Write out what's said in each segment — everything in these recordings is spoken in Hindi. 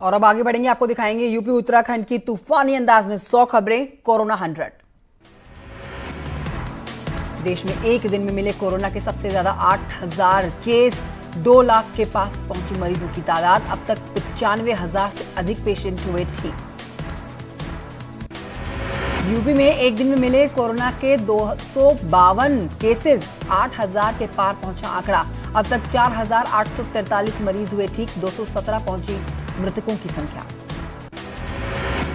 और अब आगे बढ़ेंगे, आपको दिखाएंगे यूपी उत्तराखंड की तूफानी अंदाज में 100 खबरें। कोरोना 100। देश में एक दिन में मिले कोरोना के सबसे ज्यादा 8,000 केस, 2 लाख के पास पहुंची मरीजों की तादाद। अब तक 95,000 से अधिक पेशेंट हुए ठीक। यूपी में एक दिन में मिले कोरोना के 252 केसेस, 8,000 के पार पहुंचा आंकड़ा। अब तक 4,843 मरीज हुए ठीक, 217 पहुंची मृतकों की संख्या।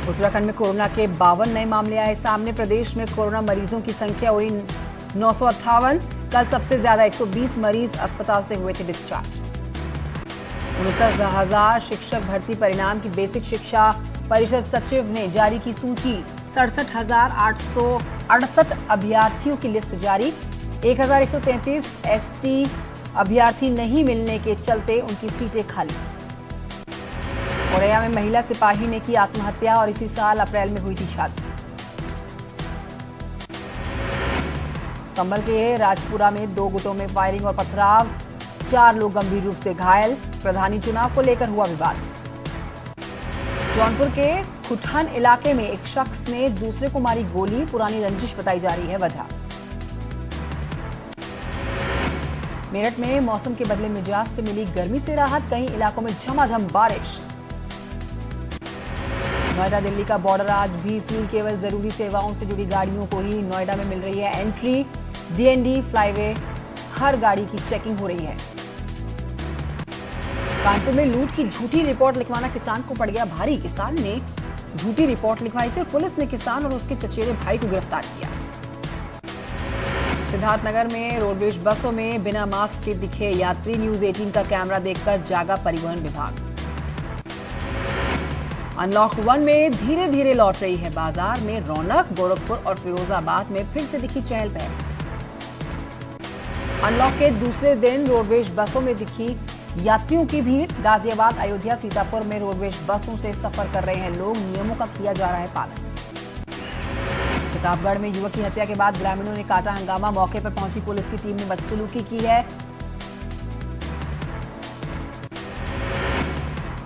उत्तराखंड में कोरोना के 52 नए मामले आए सामने। प्रदेश में कोरोना मरीजों की संख्या हुई 958। कल सबसे ज्यादा 120 मरीज अस्पताल से हुए थे डिस्चार्ज। 69,000 शिक्षक भर्ती परिणाम की बेसिक शिक्षा परिषद सचिव ने जारी की सूची। 67,868 अभ्यर्थियों की लिस्ट जारी। 1,133 एसटी अभ्यर्थी नहीं मिलने के चलते उनकी सीटें खाली। औरैया में महिला सिपाही ने की आत्महत्या और इसी साल अप्रैल में हुई थी शादी। संभल के राजपुरा में 2 गुटों में फायरिंग और पथराव, 4 लोग गंभीर रूप से घायल। प्रधानी चुनाव को लेकर हुआ विवाद। जौनपुर के खुठन इलाके में एक शख्स ने दूसरे को मारी गोली, पुरानी रंजिश बताई जा रही है वजह। मेरठ में मौसम के बदले मिजाज से मिली गर्मी से राहत, कई इलाकों में झमाझम बारिश। नोएडा दिल्ली का बॉर्डर आज भी सील, केवल जरूरी सेवाओं से जुड़ी गाड़ियों को ही नोएडा में मिल रही है एंट्री। डीएनडी फ्लाईवे हर गाड़ी की चेकिंग हो रही है। कानपुर में लूट की झूठी रिपोर्ट लिखवाना किसान को पड़ गया भारी। किसान ने झूठी रिपोर्ट लिखवाई थी और पुलिस ने किसान और उसके चचेरे भाई को गिरफ्तार किया। सिद्धार्थनगर में रोडवेज बसों में बिना मास्क के दिखे यात्री, न्यूज 18 का कैमरा देखकर जागा परिवहन विभाग। अनलॉक 1 में धीरे धीरे लौट रही है बाजार में रौनक। गोरखपुर और फिरोजाबाद में फिर से दिखी चहल पहल। अनलॉक के दूसरे दिन रोडवेज बसों में दिखी यात्रियों की भीड़। गाजियाबाद, अयोध्या, सीतापुर में रोडवेज बसों से सफर कर रहे हैं लोग। नियमों का किया जा रहा है पालन। प्रतापगढ़ में युवक की हत्या के बाद ग्रामीणों ने काटा हंगामा। मौके पर पहुंची पुलिस की टीम ने बदसलूकी की है।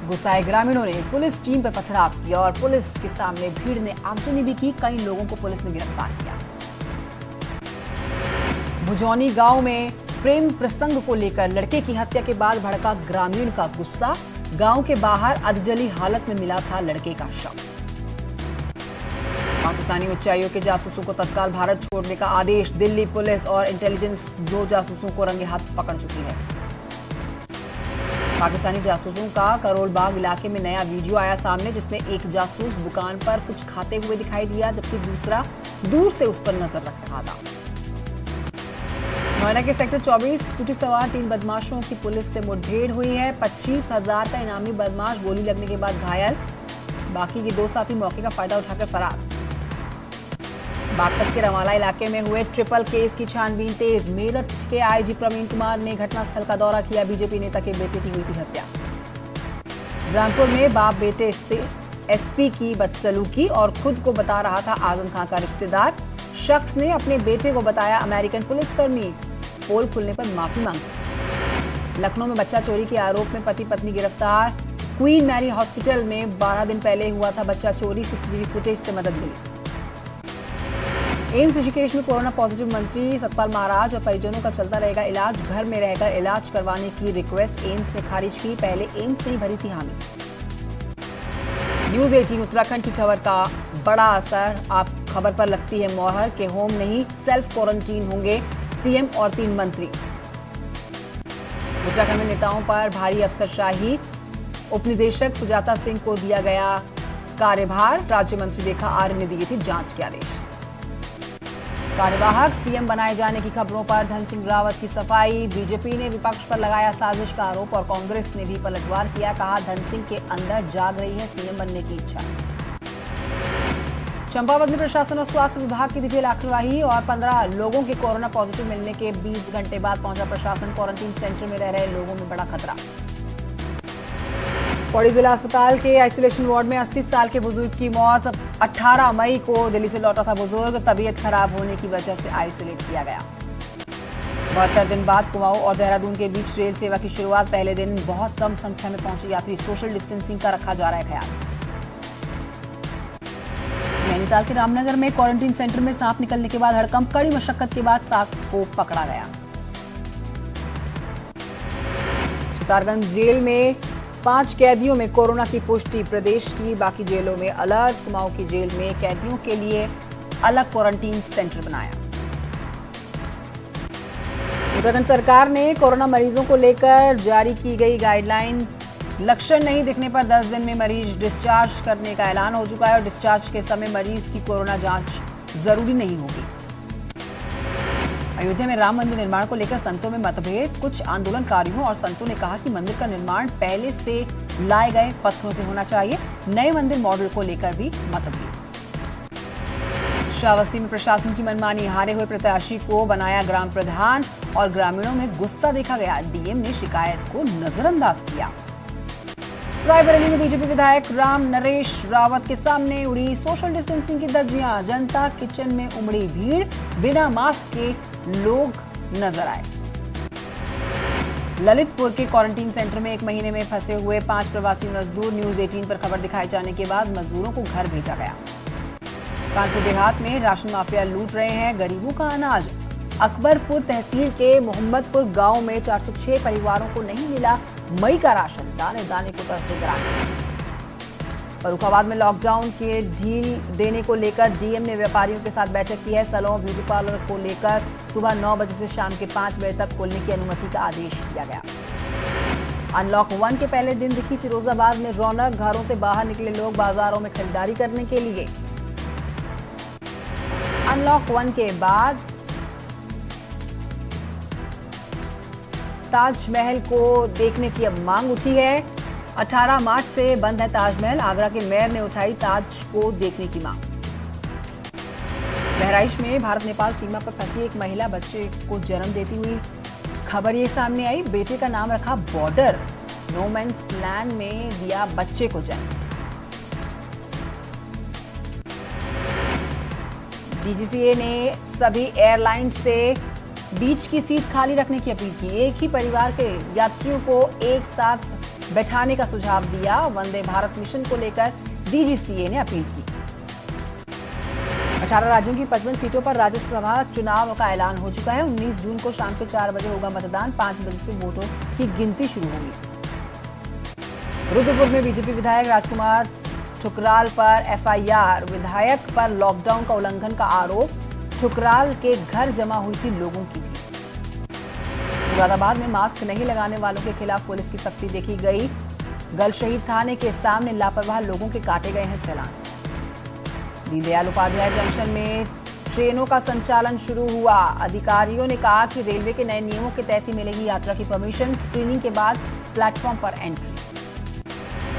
गुस्साए ग्रामीणों ने पुलिस टीम पर पथराव किया और पुलिस के सामने भीड़ ने आगजनी भी की। कई लोगों को पुलिस ने गिरफ्तार किया। भुजौनी गांव में प्रेम प्रसंग को लेकर लड़के की हत्या के बाद भड़का ग्रामीण का गुस्सा। गांव के बाहर अधजली हालत में मिला था लड़के का शव। पाकिस्तानी उच्चायोग के जासूसों को तत्काल भारत छोड़ने का आदेश। दिल्ली पुलिस और इंटेलिजेंस 2 जासूसों को रंगे हाथ पकड़ चुकी है। पाकिस्तानी जासूसों का करोल बाग इलाके में नया वीडियो आया सामने, जिसमें एक जासूस दुकान पर कुछ खाते हुए दिखाई दिया, जबकि दूसरा दूर से उस पर नजर रख रहा था। नोएडा के सेक्टर 24 स्कूटी सवार 3 बदमाशों की पुलिस से मुठभेड़ हुई है। 25,000 का इनामी बदमाश गोली लगने के बाद घायल, बाकी के 2 साथी मौके का फायदा उठाकर फरार। बागपत के रमाला इलाके में हुए ट्रिपल केस की छानबीन तेज। मेरठ के आईजी प्रवीण कुमार ने घटनास्थल का दौरा किया। बीजेपी नेता के बेटे की हुई थी हत्या। रामपुर में बाप बेटे से एसपी की बदसलूकी और खुद को बता रहा था आजम खां का रिश्तेदार। शख्स ने अपने बेटे को बताया अमेरिकन पुलिसकर्मी। पोल खुलने पर माफी मांगी। लखनऊ में बच्चा चोरी के आरोप में पति पत्नी गिरफ्तार। क्वीन मैरी हॉस्पिटल में 12 दिन पहले हुआ था बच्चा चोरी। सीसीटीवी फुटेज से मदद मिली। एम्स ऋषिकेश में कोरोना पॉजिटिव मंत्री सतपाल महाराज और परिजनों का चलता रहेगा इलाज। घर में रहकर इलाज करवाने की रिक्वेस्ट एम्स ने खारिज की। पहले एम्स ने भरी थी हामी। न्यूज 18 उत्तराखंड की खबर का बड़ा असर। आप खबर पर लगती है मोहर के होम नहीं सेल्फ क्वारंटीन होंगे सीएम और 3 मंत्री। उत्तराखंड में नेताओं पर भारी अफसरशाही। उपनिदेशक सुजाता सिंह को दिया गया कार्यभार। राज्य मंत्री रेखा आर्य ने दिए थे जांच के आदेश। कार्यवाहक सीएम बनाए जाने की खबरों पर धन सिंह रावत की सफाई। बीजेपी ने विपक्ष पर लगाया साजिश का आरोप और कांग्रेस ने भी पलटवार किया। कहा धन सिंह के अंदर जाग रही है सीएम बनने की इच्छा। चंपावत में प्रशासन और स्वास्थ्य विभाग की दिखी लापरवाही और 15 लोगों के कोरोना पॉजिटिव मिलने के 20 घंटे बाद पहुंचा प्रशासन। क्वारंटीन सेंटर में रह रहे लोगों में बड़ा खतरा। पौड़ी जिला अस्पताल के आइसोलेशन वार्ड में 80 साल के बुजुर्ग की मौत। 18 मई को दिल्ली से लौटा था बुजुर्ग, तबीयत खराब होने की वजह से आइसोलेट किया गया। 72 दिन बाद कुमाऊं और देहरादून के बीच रेल सेवा की शुरुआत। पहले दिन बहुत कम संख्या में पहुंचे यात्री। सोशल डिस्टेंसिंग का रखा जा रहा है ख्याल। नैनीताल के रामनगर में क्वारंटीन सेंटर में सांप निकलने के बाद हड़कंप। कड़ी मशक्कत के बाद सांप को पकड़ा गया। सितारगंज जेल में 5 कैदियों में कोरोना की पुष्टि। प्रदेश की बाकी जेलों में अलर्ट। कुमाऊं की जेल में कैदियों के लिए अलग क्वारंटीन सेंटर बनाया। उत्तराखंड सरकार ने कोरोना मरीजों को लेकर जारी की गई गाइडलाइन। लक्षण नहीं दिखने पर 10 दिन में मरीज डिस्चार्ज करने का ऐलान हो चुका है और डिस्चार्ज के समय मरीज की कोरोना जांच जरूरी नहीं होगी। अयोध्या में राम मंदिर निर्माण को लेकर संतों में मतभेद। कुछ आंदोलनकारियों और संतों ने कहा कि मंदिर का निर्माण पहले से लाए गए पत्थरों से होना चाहिए। नए मंदिर मॉडल को लेकर भी मतभेद। श्रावस्ती में प्रशासन की मनमानी। हारे हुए प्रत्याशी को बनाया ग्राम प्रधान और ग्रामीणों में गुस्सा देखा गया। डीएम ने शिकायत को नजरअंदाज किया। रायबरेली में बीजेपी विधायक राम नरेश रावत के सामने उड़ी सोशल डिस्टेंसिंग की धज्जियां। जनता किचन में उमड़ी भीड़। बिना मास्क के लोग नजर आए। ललितपुर के क्वारंटीन सेंटर में 1 महीने में फंसे हुए 5 प्रवासी मजदूर। न्यूज 18 पर खबर दिखाए जाने के बाद मजदूरों को घर भेजा गया। कानपुर देहात में राशन माफिया लूट रहे हैं गरीबों का अनाज। अकबरपुर तहसील के मोहम्मदपुर गांव में 406 परिवारों को नहीं मिला मई का राशन। दाने दाने को तरसे ग्रामीण। फर्रुखाबाद में लॉकडाउन के ढील देने को लेकर डीएम ने व्यापारियों के साथ बैठक की है। सैलून ब्यूटी पार्लर को लेकर सुबह 9 बजे से शाम के 5 बजे तक खोलने की अनुमति का आदेश दिया गया। अनलॉक 1 के पहले दिन दिखी फिरोजाबाद में रौनक। घरों से बाहर निकले लोग बाजारों में खरीदारी करने के लिए। अनलॉक 1 के बाद ताजमहल को देखने की अब मांग उठी है। 18 मार्च से बंद है ताजमहल। आगरा के मेयर ने उठाई ताज को देखने की मांग। बहराइच में भारत नेपाल सीमा पर फंसी एक महिला बच्चे को जन्म देती हुई खबर ये सामने आई। बेटे का नाम रखा बॉर्डर। नो मैंस लैंड में दिया बच्चे को जन्म। डीजीसीए ने सभी एयरलाइंस से बीच की सीट खाली रखने की अपील की। एक ही परिवार के यात्रियों को एक साथ बैठाने का सुझाव दिया। वंदे भारत मिशन को लेकर डीजीसीए ने अपील की। 18 राज्यों की 55 सीटों पर राज्यसभा चुनाव का ऐलान हो चुका है। 19 जून को शाम के 4 बजे होगा मतदान। 5 बजे से वोटों की गिनती शुरू होगी। रुद्रपुर में बीजेपी विधायक राजकुमार ठुकराल पर एफआईआर। विधायक पर लॉकडाउन का उल्लंघन का आरोप। ठुकराल के घर जमा हुई थी लोगों की भीड़। मुरादाबाद में मास्क नहीं लगाने वालों के खिलाफ पुलिस की सख्ती देखी गई। गल शहीद थाने के सामने लापरवाह लोगों के काटे गए हैं चालान। दीनदयाल उपाध्याय जंक्शन में ट्रेनों का संचालन शुरू हुआ। अधिकारियों ने कहा कि रेलवे के नए नियमों के तहत ही मिलेगी यात्रा की परमिशन। स्क्रीनिंग के बाद प्लेटफॉर्म पर एंट्री।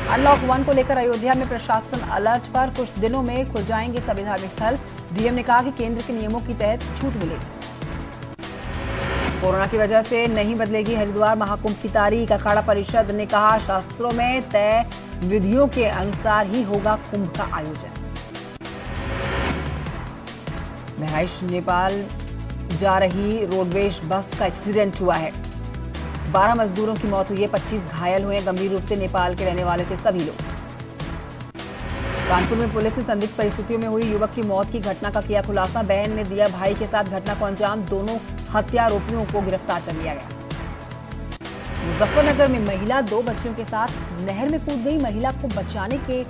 अनलॉक 1 को लेकर अयोध्या में प्रशासन अलर्ट पर। कुछ दिनों में खुल जाएंगे सभी धार्मिक स्थल। डीएम ने कहा कि केंद्र के नियमों की तहत छूट मिलेगी। कोरोना की वजह से नहीं बदलेगी हरिद्वार महाकुंभ की तारीख। अखाड़ा परिषद ने कहा शास्त्रों में तय विधियों के अनुसार ही होगा कुंभ का आयोजन। बहराइच नेपाल जा रही रोडवेज बस का एक्सीडेंट हुआ है। 12 मजदूरों की मौत हुई है। 25 घायल हुए। गंभीर रूप से नेपाल के रहने वाले थे सभी लोग। कानपुर में पुलिस ने संदिग्ध परिस्थितियों में हुई युवक की मौत की घटना का किया खुलासा। बहन ने दिया भाई के साथ घटना को अंजाम। दोनों हत्या आरोपियों को गिरफ्तार कर लिया गया। मुजफ्फरनगर में महिला 2 बच्चों के साथ नहर में कूद गई। महिला को बचाने के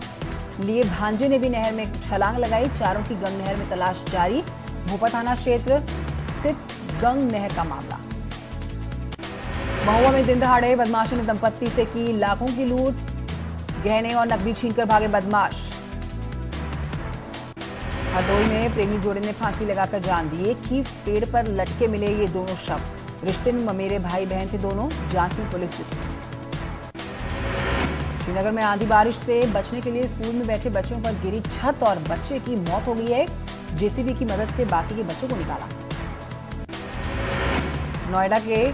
लिए भांजे ने भी नहर में छलांग लगाई। चारों की गंग नहर में तलाश जारी। भोपा थाना क्षेत्र स्थित गंग नहर का मामला। महुआ में दिन दहाड़े बदमाशों ने दंपत्ति से की लाखों की लूट। गहने और नकदी छीनकर भागे बदमाश। हरदोई में प्रेमी जोड़े ने फांसी लगाकर जान दी। एक ही पेड़ पर लटके मिले ये दोनों शव। रिश्ते में ममेरे भाई बहन थे दोनों। जांच में पुलिस जुटी। श्रीनगर में आंधी बारिश से बचने के लिए स्कूल में बैठे बच्चों पर गिरी छत और बच्चे की मौत हो गई है। जेसीबी की मदद से बाकी के बच्चों को निकाला। नोएडा के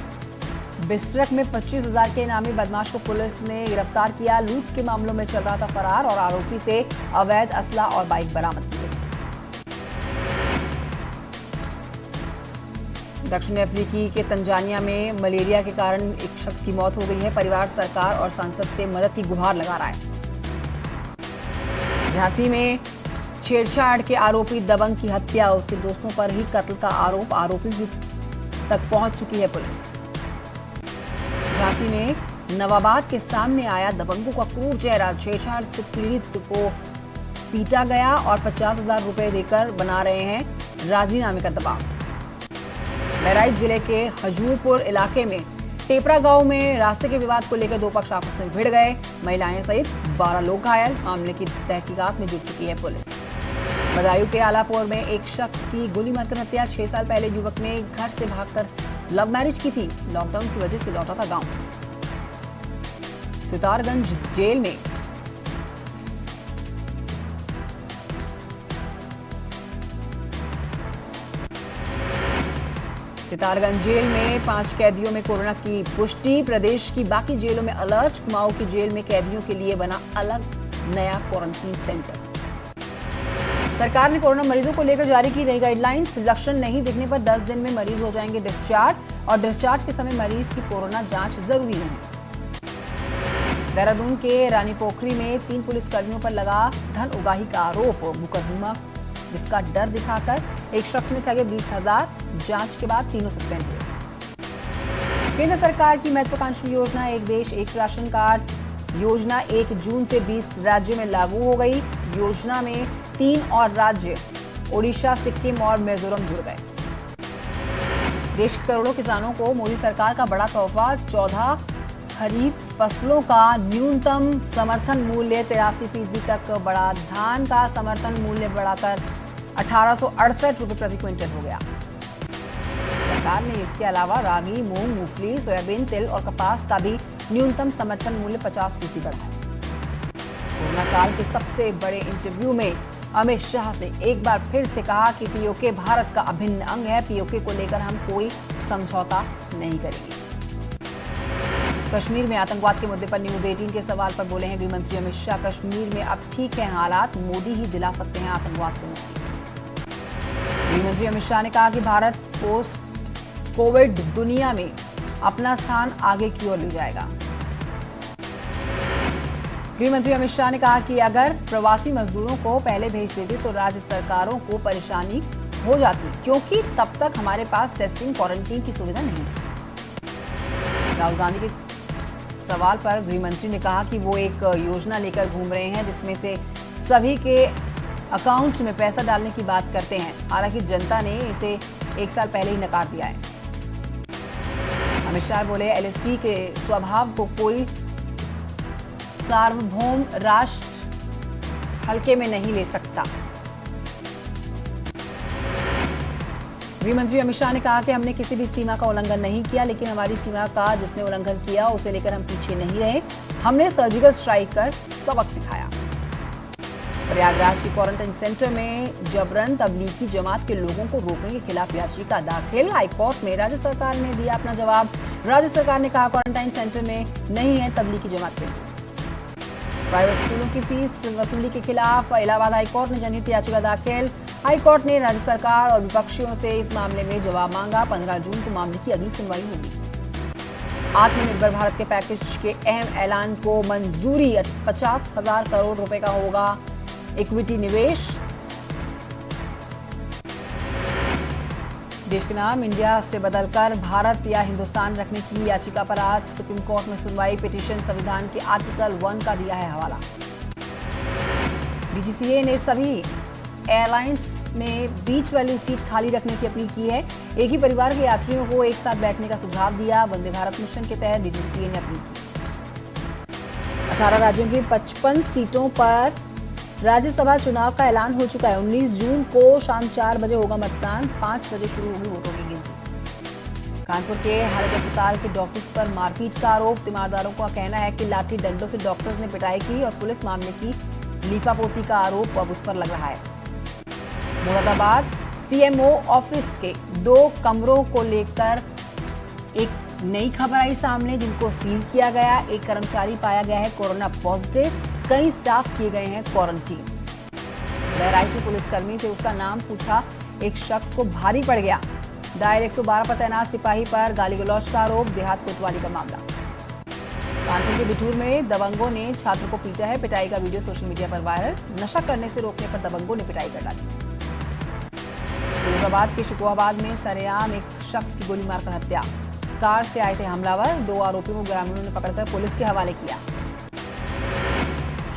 बिस्रक में 25,000 के इनामी बदमाश को पुलिस ने गिरफ्तार किया। लूट के मामलों में चल रहा था फरार और आरोपी से अवैध असला और बाइक बरामद की गई। दक्षिण अफ्रीकी के तंजानिया में मलेरिया के कारण एक शख्स की मौत हो गई है। परिवार सरकार और सांसद से मदद की गुहार लगा रहा है। झांसी में छेड़छाड़ के आरोपी दबंग की हत्या, उसके दोस्तों पर ही कत्ल का आरोप, आरोपी तक पहुंच चुकी है पुलिस। झांसी में नवाबाद के सामने आया दबंगों का क्रूर चेहरा, छेड़छाड़ से पीड़ित को पीटा गया और 50,000 रुपए देकर बना रहे हैं राजीनामे का दबाव। बहराइच जिले के हजूरपुर इलाके में टेपरा गांव में रास्ते के विवाद को लेकर दो पक्ष आपस में भिड़ गए। महिलाएं सहित 12 लोग घायल। मामले की तहकीकात में जुट चुकी है पुलिस। बदायूं के आलापुर में एक शख्स की गोली मारकर हत्या। 6 साल पहले युवक ने घर से भागकर लव मैरिज की थी। लॉकडाउन की वजह से लौटा था गांव। सितारगंज जेल में सितारगंज जेल में 5 कैदियों में कोरोना की पुष्टि। प्रदेश की बाकी जेलों में अलर्ट। कुमाऊं की जेल में कैदियों के लिए बना अलग नया क्वारंटीन सेंटर। सरकार ने कोरोना मरीजों को लेकर जारी की नई गाइडलाइंस। लक्षण नहीं दिखने पर 10 दिन में मरीज हो जाएंगे डिस्चार्ज और डिस्चार्ज के समय मरीज की कोरोना जांच जरूरी नहीं। देहरादून के रानी पोखरी में 3 पुलिसकर्मियों पर लगा धन उगाही का आरोप। मुकदमा जिसका डर दिखाकर एक शख्स ने ठगे 20,000। जांच के बाद तीनों सस्पेंड हुए। केंद्र सरकार की महत्वाकांक्षी योजना एक देश एक राशन कार्ड योजना 1 जून से 20 राज्यों में लागू हो गई। योजना में 3 और राज्य ओडिशा, सिक्किम और मिजोरम जुड़ गए। देश के करोड़ों किसानों को मोदी सरकार का बड़ा तोहफा। 14 खरीफ फसलों का न्यूनतम समर्थन मूल्य 83% तक बढ़ा। धान का समर्थन मूल्य बढ़ाकर 1868 रुपए प्रति क्विंटल हो गया। सरकार ने इसके अलावा रागी, मूंग, मूंगफली, सोयाबीन, तिल और कपास का भी न्यूनतम समर्थन मूल्य 50% बढ़ाया। कोरोना काल के सबसे बड़े इंटरव्यू में अमित शाह ने एक बार फिर से कहा कि पीओके भारत का अभिन्न अंग है। पीओके को लेकर हम कोई समझौता नहीं करेंगे। कश्मीर में आतंकवाद के मुद्दे पर न्यूज 18 के सवाल पर बोले हैं गृह मंत्री अमित शाह। कश्मीर में अब ठीक है हालात, मोदी ही दिला सकते हैं आतंकवाद से मुक्ति। गृह मंत्री अमित शाह ने कहा कि भारत पोस्ट कोविड दुनिया में अपना स्थान आगे की ओर ले जाएगा। गृह मंत्री अमित शाह ने कहा कि अगर प्रवासी मजदूरों को पहले भेज देते तो राज्य सरकारों को परेशानी हो जाती, क्योंकि तब तक हमारे पास टेस्टिंग, क्वारंटीन की सुविधा नहीं थी। राहुल गांधी के सवाल पर गृह मंत्री ने कहा कि वो एक योजना लेकर घूम रहे हैं जिसमें से सभी के अकाउंट में पैसा डालने की बात करते हैं। हालांकि जनता ने इसे 1 साल पहले ही नकार दिया है। अमित शाह बोले एलएसी के स्वभाव को कोई सार्वभौम राष्ट्र हल्के में नहीं ले सकता। गृह मंत्री अमित शाह ने कहा कि हमने किसी भी सीमा का उल्लंघन नहीं किया, लेकिन हमारी सीमा का जिसने उल्लंघन किया उसे लेकर हम पीछे नहीं रहे। हमने सर्जिकल स्ट्राइक कर सबक सिखाया। प्रयागराज के क्वारंटाइन सेंटर में जबरन तबलीगी जमात के लोगों को रोकने के खिलाफ याचिका दाखिल। हाईकोर्ट में राज्य सरकार ने दिया अपना जवाब। राज्य सरकार ने कहा क्वारंटाइन सेंटर में नहीं है तबलीगी जमात के लोग। प्राइवेट स्कूलों की फीस वसूली के खिलाफ इलाहाबाद हाईकोर्ट में जनहित याचिका दाखिल। हाईकोर्ट ने राज्य सरकार और विपक्षियों से इस मामले में जवाब मांगा। 15 जून को मामले की अगली सुनवाई होगी। आत्मनिर्भर भारत के पैकेज के अहम ऐलान को मंजूरी। 50,000 करोड़ रुपए का होगा इक्विटी निवेश। देश के नाम इंडिया से बदलकर भारत या हिंदुस्तान रखने की याचिका पर आज सुप्रीम कोर्ट में सुनवाई। पिटीशन संविधान के आर्टिकल 1 का दिया है हवाला। डीजीसीए ने सभी एयरलाइंस में बीच वाली सीट खाली रखने की अपील की है। एक ही परिवार के यात्रियों को एक साथ बैठने का सुझाव दिया। वंदे भारत मिशन के तहत डीजीसीए ने अपील की। 18 राज्यों की 55 सीटों पर राज्यसभा चुनाव का ऐलान हो चुका है। 19 जून को शाम 4 बजे होगा मतदान। 5 बजे शुरू होगी वोटों की गिनती। कानपुर के हालत अस्पताल के डॉक्टर्स पर मारपीट का आरोप। तीमारदारों का कहना है कि लाठी डंडों से डॉक्टर्स ने पिटाई की और पुलिस मामले की लीपापोती का आरोप अब उस पर लग रहा है। मुरादाबाद सीएमओ ऑफिस के 2 कमरों को लेकर एक नई खबर आई सामने, जिनको सील किया गया। एक कर्मचारी पाया गया है कोरोना पॉजिटिव। कई स्टाफ किए गए हैं क्वारंटीन। बहराइच में पुलिसकर्मी से उसका नाम पूछा, एक शख्स को भारी पड़ गया। दायर 112 पर तैनात सिपाही पर गाली गलौज का आरोप, देहात कोतवाली का मामला। कानपुर के बिठूर में दबंगों ने छात्र को पीटा है, पिटाई का वीडियो सोशल मीडिया पर वायरल। नशा करने से रोकने पर दबंगों ने पिटाई कर डाली। फिरोजाबाद के शुकुआबाद में सरेआम एक शख्स की गोली मारकर हत्या। कार से आए थे हमलावर, 2 आरोपियों को ग्रामीणों ने पकड़कर पुलिस के हवाले किया।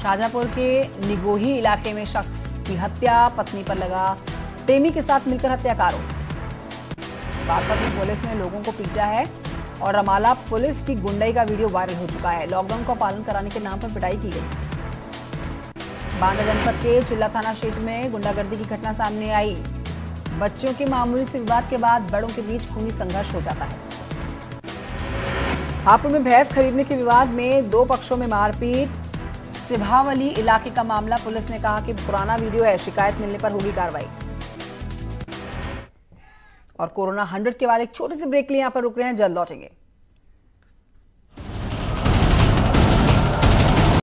शाहजहांपुर के निगोही इलाके में शख्स की हत्या, पत्नी पर लगा प्रेमी के साथ मिलकर हत्या का आरोप। बागपत में पुलिस ने लोगों को पीटा है और रमाला पुलिस की गुंडाई का वीडियो वायरल हो चुका है। लॉकडाउन का पालन कराने के नाम पर पिटाई की गई। बांदा जनपद के चिल्ला थाना क्षेत्र में गुंडागर्दी की घटना सामने आई। बच्चों के मामूली से विवाद के बाद बड़ों के बीच खूनी संघर्ष हो जाता है। हापुड़ में भैंस खरीदने के विवाद में 2 पक्षों में मारपीट। सिभावली इलाके का मामला, पुलिस ने कहा कि पुराना वीडियो है, शिकायत मिलने पर होगी कार्रवाई। और कोरोना 100 के बाद एक छोटे से ब्रेक लिए यहां पर रुक रहे हैं, जल्द लौटेंगे।